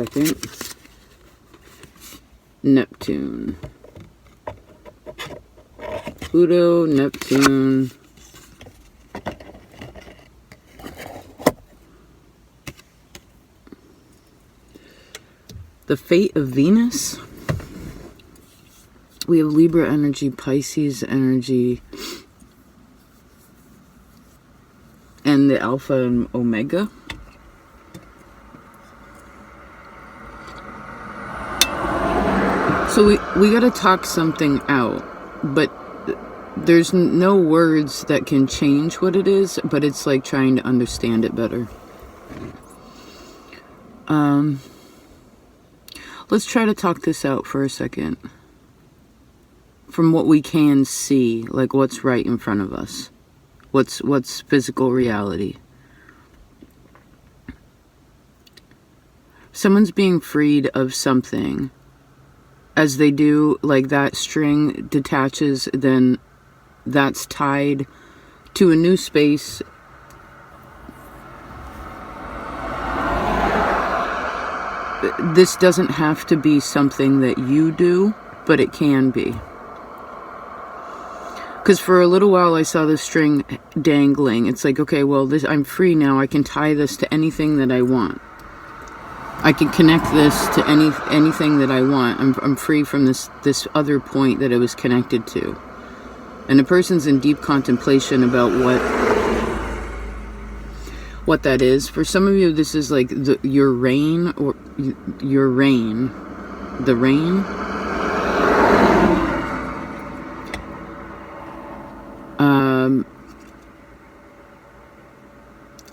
second. Neptune. Pluto, Neptune. The fate of Venus. We have Libra energy, Pisces energy, and the Alpha and Omega. So we got to talk something out, but there's no words that can change what it is, but it's like trying to understand it better. Let's try to talk this out for a second. From what we can see, like what's right in front of us. What's physical reality. Someone's being freed of something. As they do, like that string detaches, then that's tied to a new space. This doesn't have to be something that you do, but it can be. Because for a little while I saw this string dangling. It's like, okay, well, I'm free now. I can tie this to anything that I want. I can connect this to anything that I want. I'm free from this other point that it was connected to. And the person's in deep contemplation about what that is. For some of you, this is like your rain, or your rain. The rain.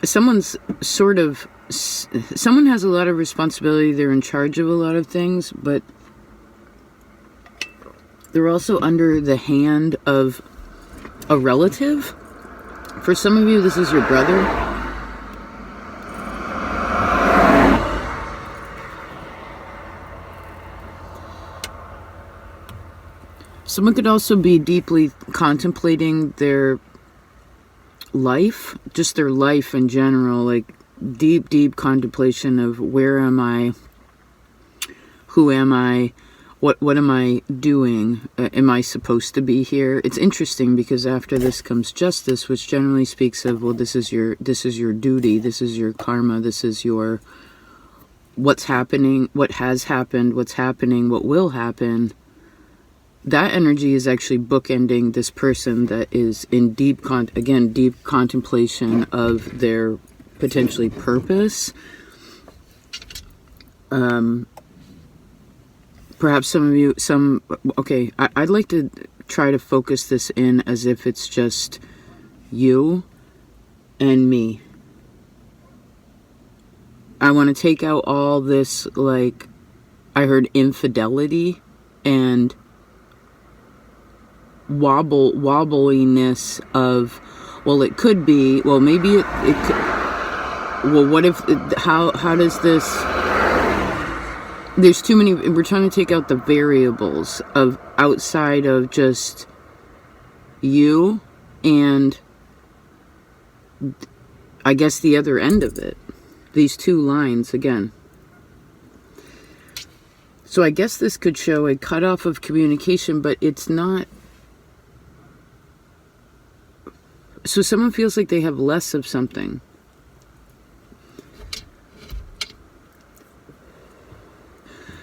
Someone has a lot of responsibility. They're in charge of a lot of things, but they're also under the hand of a relative. For some of you, this is your brother. Someone could also be deeply contemplating their life, just their life in general, like deep contemplation of where am I, who am I, what am I doing, am I supposed to be here? It's interesting because after this comes justice, which generally speaks of, well, this is your duty, this is your karma, this is your what's happening, what has happened, what's happening, what will happen. That energy is actually bookending this person that is in deep contemplation of their potentially purpose. Perhaps some of you, okay, I'd like to try to focus this in as if it's just you and me. I want to take out all this, like, I heard infidelity and wobbliness of, well, it could be, well, maybe it could, well, what if, how does this, there's too many, we're trying to take out the variables of outside of just you and I guess the other end of it. These two lines again. So I guess this could show a cutoff of communication, but it's not. So someone feels like they have less of something.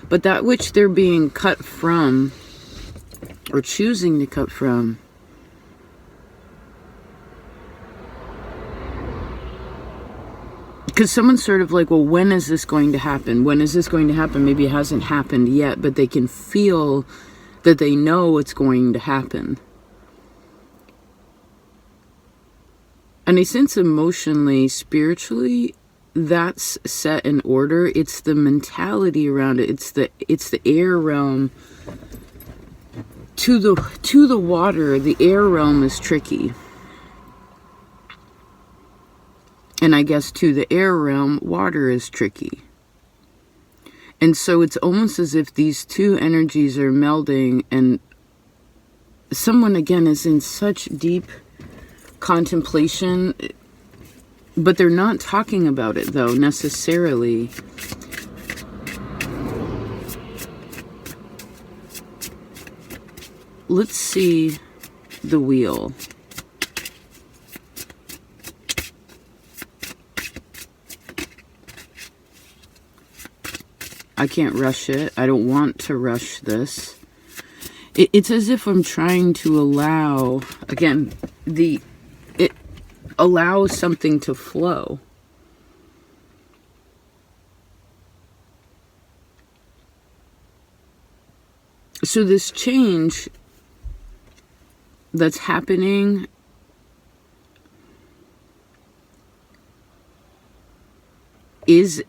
But that which they're being cut from, or choosing to cut from, because someone's sort of like, well, when is this going to happen? When is this going to happen? Maybe it hasn't happened yet, but they can feel that they know it's going to happen. And I sense emotionally, spiritually, that's set in order. It's the mentality around it. It's the air realm. To the water, the air realm is tricky. And I guess to the air realm, water is tricky. And so it's almost as if these two energies are melding, and someone again is in such deep contemplation, but they're not talking about it though necessarily. let's see the wheel. I can't rush it. I don't want to rush this. It's as if I'm trying to allow, again, allow something to flow. So this change that's happening is,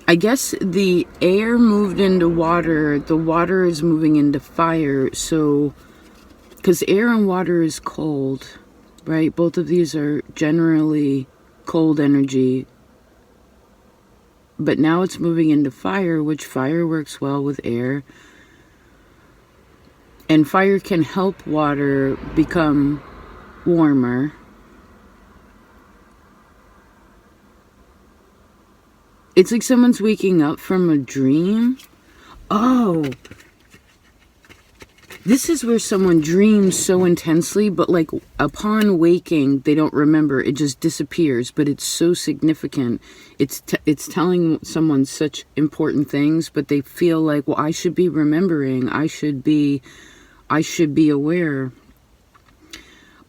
I guess the air moved into water, the water is moving into fire. So, because air and water is cold, right? Both of these are generally cold energy. But now it's moving into fire, which fire works well with air. And fire can help water become warmer. It's like someone's waking up from a dream. Oh, this is where someone dreams so intensely, but like upon waking, they don't remember. It just disappears, but it's so significant. It's telling someone such important things, but they feel like, well, I should be remembering. I should be aware.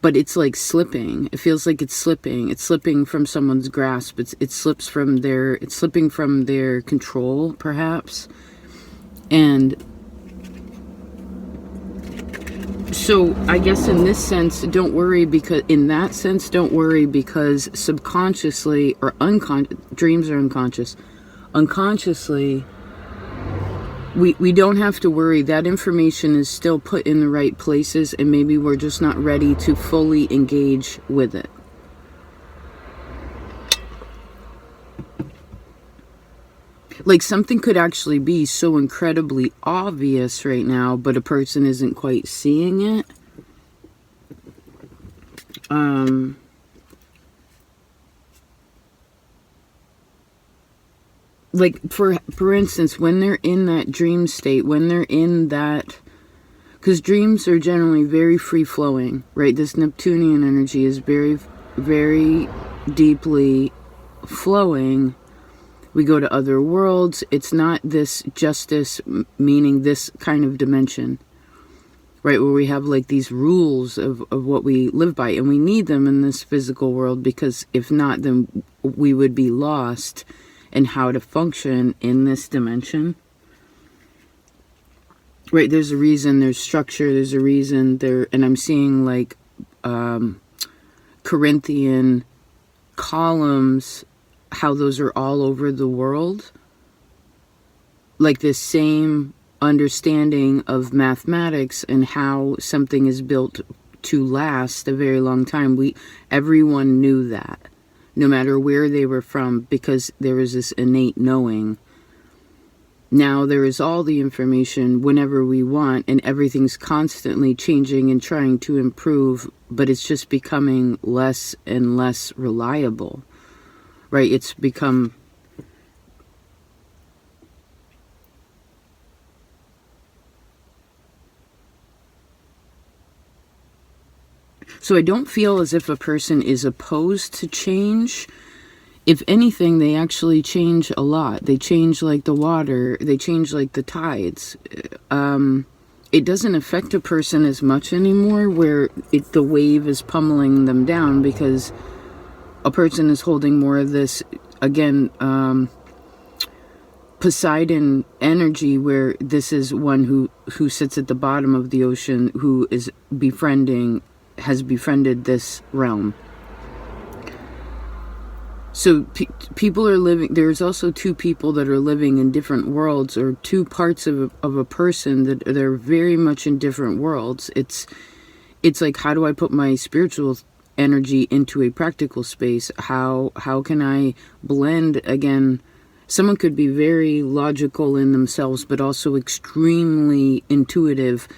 But it's like slipping. It feels like it's slipping. It's slipping from someone's grasp. It's slipping from their control, perhaps. And so I guess in this sense, don't worry because subconsciously or dreams are unconscious. Unconsciously, we don't have to worry. That information is still put in the right places, and maybe we're just not ready to fully engage with it. Like something could actually be so incredibly obvious right now, but a person isn't quite seeing it. Like for instance, when they're in that dream state, when they're in that, because dreams are generally very free flowing, right? This Neptunian energy is very, very deeply flowing. We go to other worlds. It's not this justice, meaning this kind of dimension, right? Where we have like these rules of what we live by, and we need them in this physical world, because if not, then we would be lost in how to function in this dimension. Right, there's a reason, there's structure, there's a reason there, and I'm seeing like Corinthian columns, how those are all over the world. Like this same understanding of mathematics and how something is built to last a very long time. Everyone knew that, no matter where they were from, because there was this innate knowing. Now there is all the information whenever we want, and everything's constantly changing and trying to improve, but it's just becoming less and less reliable, right? It's become... So I don't feel as if a person is opposed to change. If anything, they actually change a lot. They change like the water. They change like the tides. It doesn't affect a person as much anymore, where the wave is pummeling them down, because a person is holding more of this, again, Poseidon energy, where this is one who sits at the bottom of the ocean, who has befriended this realm. So people are living, there's also two people that are living in different worlds, or two parts of a person that they're very much in different worlds. It's like, how do I put my spiritual energy into a practical space? How can I blend? Again, someone could be very logical in themselves, but also extremely intuitive,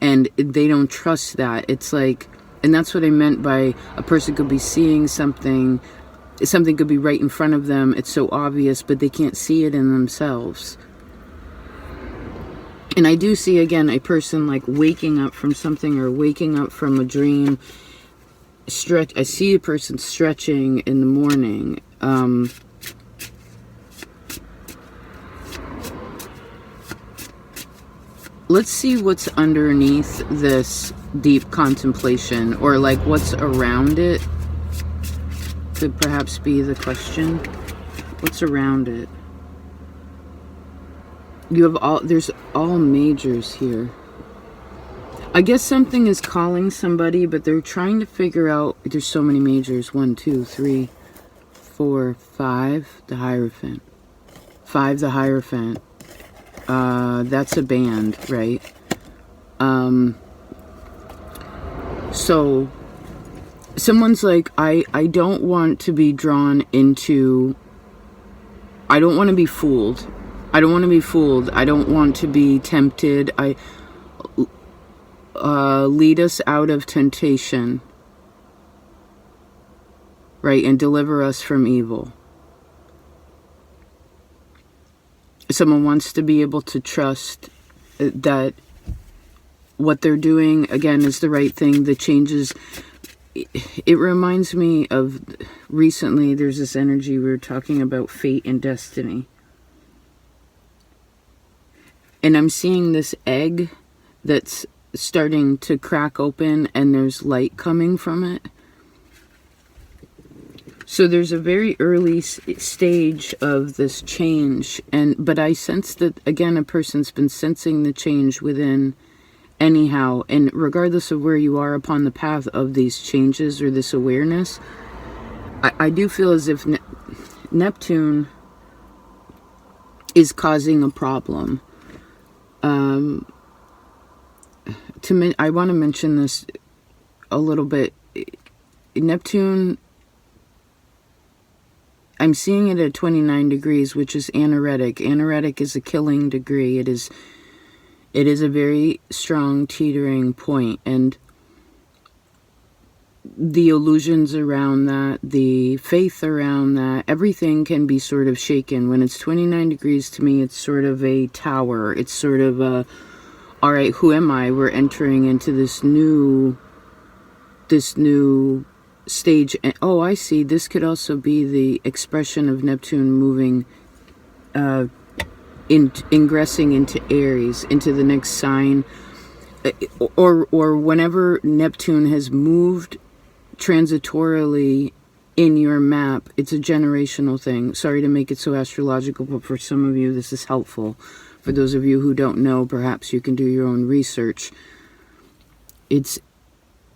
and they don't trust that. It's like, and that's what I meant by a person could be seeing something could be right in front of them. It's so obvious, but they can't see it in themselves. And I do see, again, a person like waking up from something or waking up from a dream. I see a person stretching in the morning. Let's see what's underneath this deep contemplation, or like what's around it. Could perhaps be the question. What's around it? You have there's all majors here. I guess something is calling somebody, but they're trying to figure out, there's so many majors. 1, 2, 3, 4, 5, the Hierophant. 5, the Hierophant. That's a band, right? So someone's like, I don't want to be drawn into, I don't want to be fooled. I don't want to be fooled. I don't want to be tempted. Lead us out of temptation, right? And deliver us from evil. Someone wants to be able to trust that what they're doing, again, is the right thing. The changes, it reminds me of recently, there's this energy, we were talking about fate and destiny. And I'm seeing this egg that's starting to crack open and there's light coming from it. So there's a very early stage of this change, but I sense that, again, a person's been sensing the change within anyhow, and regardless of where you are upon the path of these changes or this awareness, I do feel as if Neptune is causing a problem. I want to mention this a little bit. Neptune, I'm seeing it at 29 degrees, which is anaretic. Anaretic is a killing degree. It is a very strong teetering point, and the illusions around that, the faith around that, everything can be sort of shaken. When it's 29 degrees, to me, it's sort of a tower. It's sort of a, all right, who am I? We're entering into this new stage. And oh, I see. This could also be the expression of Neptune moving, ingressing into Aries, into the next sign, or whenever Neptune has moved transitorily in your map. It's a generational thing. Sorry to make it so astrological, but for some of you this is helpful. For those of you who don't know, perhaps you can do your own research. It's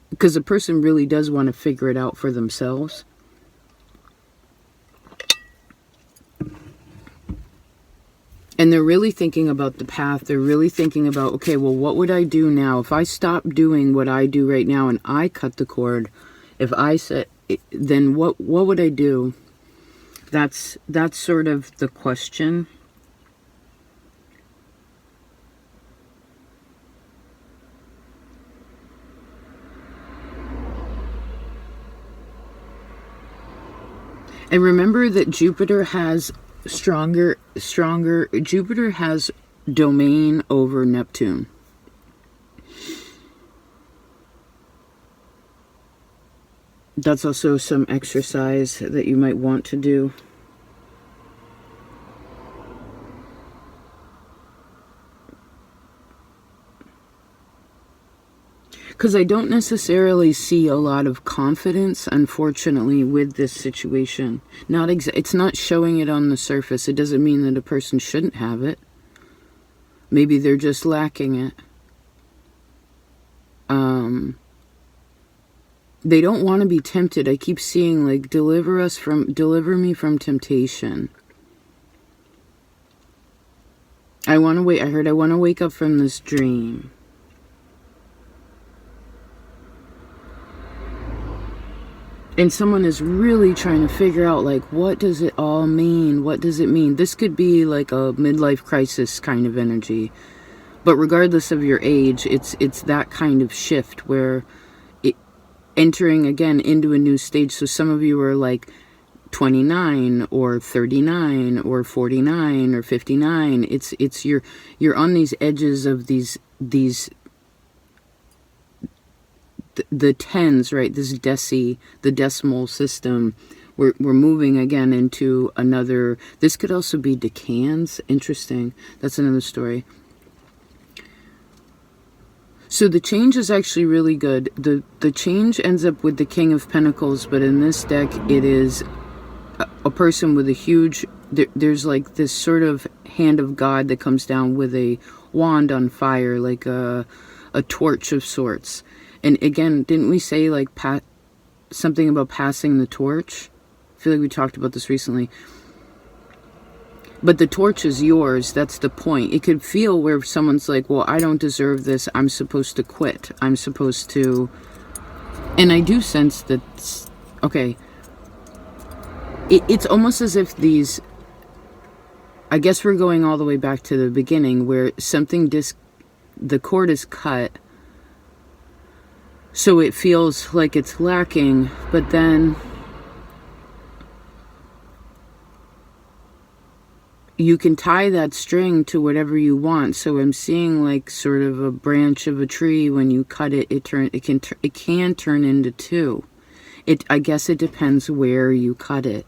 because a person really does want to figure it out for themselves. And they're really thinking about the path. They're really thinking about, okay, well, what would I do now? If I stop doing what I do right now and I cut the cord, if I said, then what would I do? That's sort of the question. And remember that Jupiter has stronger, Jupiter has domain over Neptune. That's also some exercise that you might want to do. Because I don't necessarily see a lot of confidence, unfortunately, with this situation. It's not showing it on the surface. It doesn't mean that a person shouldn't have it. Maybe they're just lacking it. They don't want to be tempted. I keep seeing, like, deliver me from temptation. I want to wake up from this dream. And someone is really trying to figure out, like, what does it all mean? What does it mean? This could be like a midlife crisis kind of energy. But regardless of your age, it's that kind of shift where entering again into a new stage. So some of you are like 29 or 39 or 49 or 59. It's you're on these edges of these the tens, right? This the decimal system. We're moving again into another. This could also be decans. Interesting. That's another story. So the change is actually really good. The change ends up with the King of Pentacles, but in this deck it is a person with a huge, there's like this sort of hand of God that comes down with a wand on fire, like a torch of sorts. And again, didn't we say like something about passing the torch? I feel like we talked about this recently. But the torch is yours. That's the point. It could feel where someone's like, well, I don't deserve this. I'm supposed to quit. I'm supposed to... And I do sense that... Okay. It's almost as if these... I guess we're going all the way back to the beginning where something the cord is cut. So it feels like it's lacking. But then... you can tie that string to whatever you want. So I'm seeing like sort of a branch of a tree. When you cut it, it can turn into two. I guess it depends where you cut it.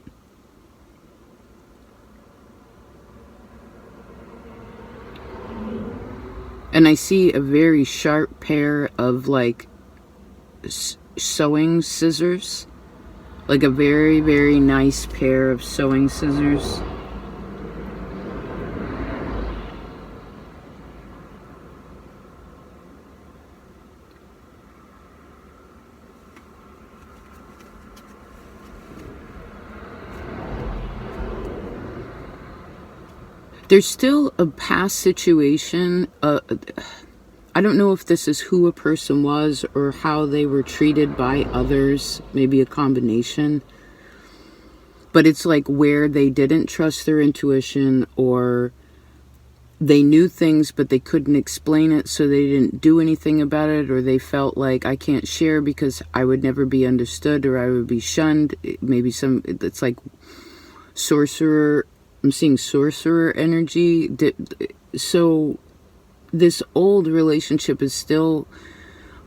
And I see a very sharp pair of like sewing scissors, like a very, very nice pair of sewing scissors. There's still a past situation. I don't know if this is who a person was or how they were treated by others. Maybe a combination. But it's like where they didn't trust their intuition, or they knew things but they couldn't explain it, so they didn't do anything about it, or they felt like I can't share because I would never be understood or I would be shunned. Maybe it's like sorcerer. I'm seeing sorcerer energy. So this old relationship is still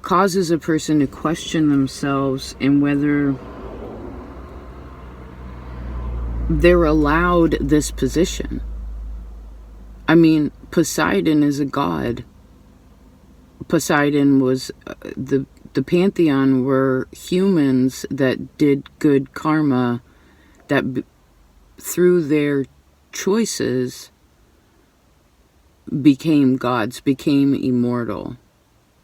causes a person to question themselves and whether they're allowed this position. I mean, Poseidon is a god. Poseidon was the pantheon were humans that did good karma, that through their choices became gods, became immortal,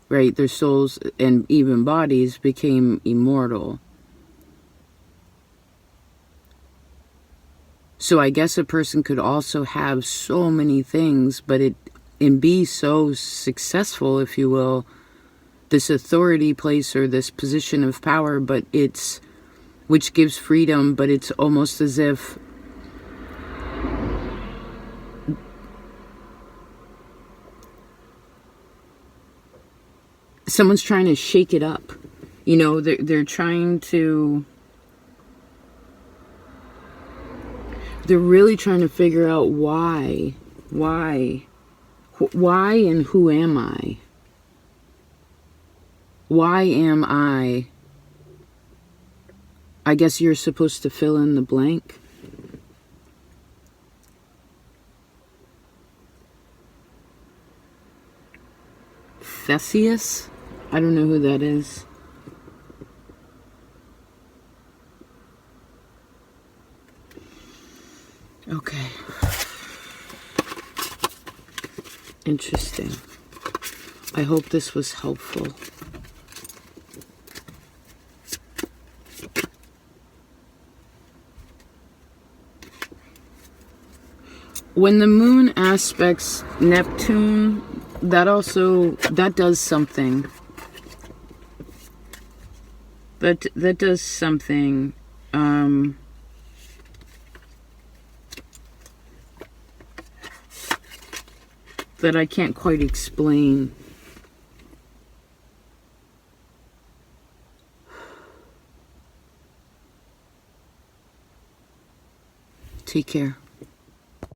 right? Their souls and even bodies became immortal. So I guess a person could also have so many things, but and be so successful, if you will, this authority place or this position of power, but which gives freedom, but it's almost as if someone's trying to shake it up. You know, they're trying to... They're really trying to figure out why and who am I? Why am I? I guess you're supposed to fill in the blank. Theseus? I don't know who that is. Okay. Interesting. I hope this was helpful. When the moon aspects Neptune, that does something. That does something. That I can't quite explain. Take care.